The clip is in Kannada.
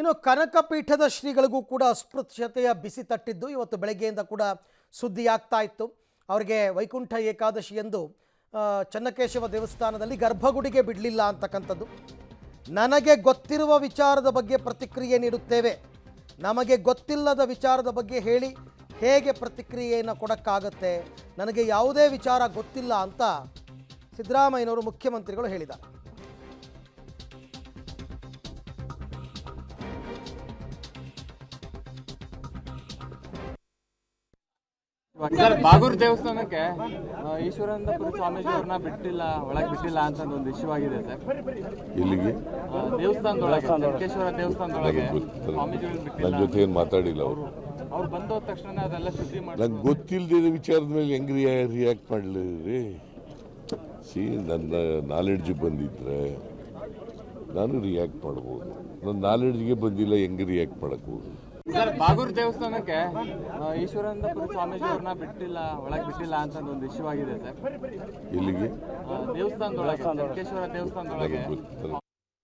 ಇನ್ನು ಕನಕಪೀಠದ ಶ್ರೀಗಳಿಗೂ ಕೂಡ ಅಸ್ಪೃಶ್ಯತೆಯ ಬಿಸಿ ತಟ್ಟಿದ್ದು ಇವತ್ತು ಬೆಳಗ್ಗೆಯಿಂದ ಕೂಡ ಸುದ್ದಿ ಆಗ್ತಾ ಇತ್ತು. ಅವರಿಗೆ ವೈಕುಂಠ ಏಕಾದಶಿ ಎಂದು ಚನ್ನಕೇಶವ ದೇವಸ್ಥಾನದಲ್ಲಿ ಗರ್ಭಗುಡಿಗೆ ಬಿಡಲಿಲ್ಲ ಅಂತಕ್ಕಂಥದ್ದು. ನನಗೆ ಗೊತ್ತಿರುವ ವಿಚಾರದ ಬಗ್ಗೆ ಪ್ರತಿಕ್ರಿಯೆ ನೀಡುತ್ತೇವೆ, ನಮಗೆ ಗೊತ್ತಿಲ್ಲದ ವಿಚಾರದ ಬಗ್ಗೆ ಹೇಳಿ ಹೇಗೆ ಪ್ರತಿಕ್ರಿಯೆಯನ್ನು ಕೊಡೋಕ್ಕಾಗತ್ತೆ, ನನಗೆ ಯಾವುದೇ ವಿಚಾರ ಗೊತ್ತಿಲ್ಲ ಅಂತ ಸಿದ್ದರಾಮಯ್ಯನವರು ಮುಖ್ಯಮಂತ್ರಿಗಳು ಹೇಳಿದ್ದಾರೆ. ಬಾಗೂರು ದೇವಸ್ಥಾನಕ್ಕೆ ಈಶ್ವರಾನಂದಪುರ ಸ್ವಾಮೀಜಿ ಅವ್ರನ್ನ ಬಿಟ್ಟಿಲ್ಲ, ಒಳಗೆ ಬಿಟ್ಟಿಲ್ಲ ಅಂತ ಒಂದು ಇಶ್ಯೂ ಆಗಿದೆ ಸರ್. ಇಲ್ಲಿಗೆ ದೇವಸ್ಥಾನದೊಳಗೆ, ಚನ್ನಕೇಶ್ವರ ದೇವಸ್ಥಾನದೊಳಗೆ ಸ್ವಾಮೀಜಿಗಳು ಬಿಟ್ಟಿಲ್ಲ. ನನ್ನ ಜೊತೆ ಏನು ಮಾತಾಡಿಲ್ಲ ಅವರು. ಅವ್ರು ಬಂದ ತಕ್ಷಣ ಅದೆಲ್ಲ ಶುದ್ಧಿ ಮಾಡಿ ನಂಗೆ ಗೊತ್ತಿಲ್ಲದ ವಿಚಾರದ ಮೇಲೆ ಹೆಂಗೆ ರಿಯಾಕ್ಟ್ ಮಾಡಲಿ ರೀ? ನನ್ನ ನಾಲೆಡ್ಜ್ ಬಂದಿದ್ರೆ ನಾನು ರಿಯಾಕ್ಟ್ ಮಾಡ್ಬೋದು, ನನ್ನ ನಾಲೆಡ್ಜ್ಗೆ ಬಂದಿಲ್ಲ, ಹೆಂಗೆ ರಿಯಾಕ್ಟ್ ಮಾಡಬಹುದು? ಸರ್, ಬಾಗೂರು ದೇವಸ್ಥಾನಕ್ಕೆ ಈಶ್ವರಾನಂದಪುರ ಸ್ವಾಮೀಜಿ ಅವ್ರನ್ನ ಬಿಟ್ಟಿಲ್ಲ, ಒಳಗೆ ಬಿಟ್ಟಿಲ್ಲ ಅಂತ ಒಂದು ಇಶ್ಯೂ ಆಗಿದೆ ಸರ್. ಇಲ್ಲಿಗೆ ದೇವಸ್ಥಾನದೊಳಗೆ, ಚನ್ನಕೇಶ್ವರ ದೇವಸ್ಥಾನದೊಳಗೆ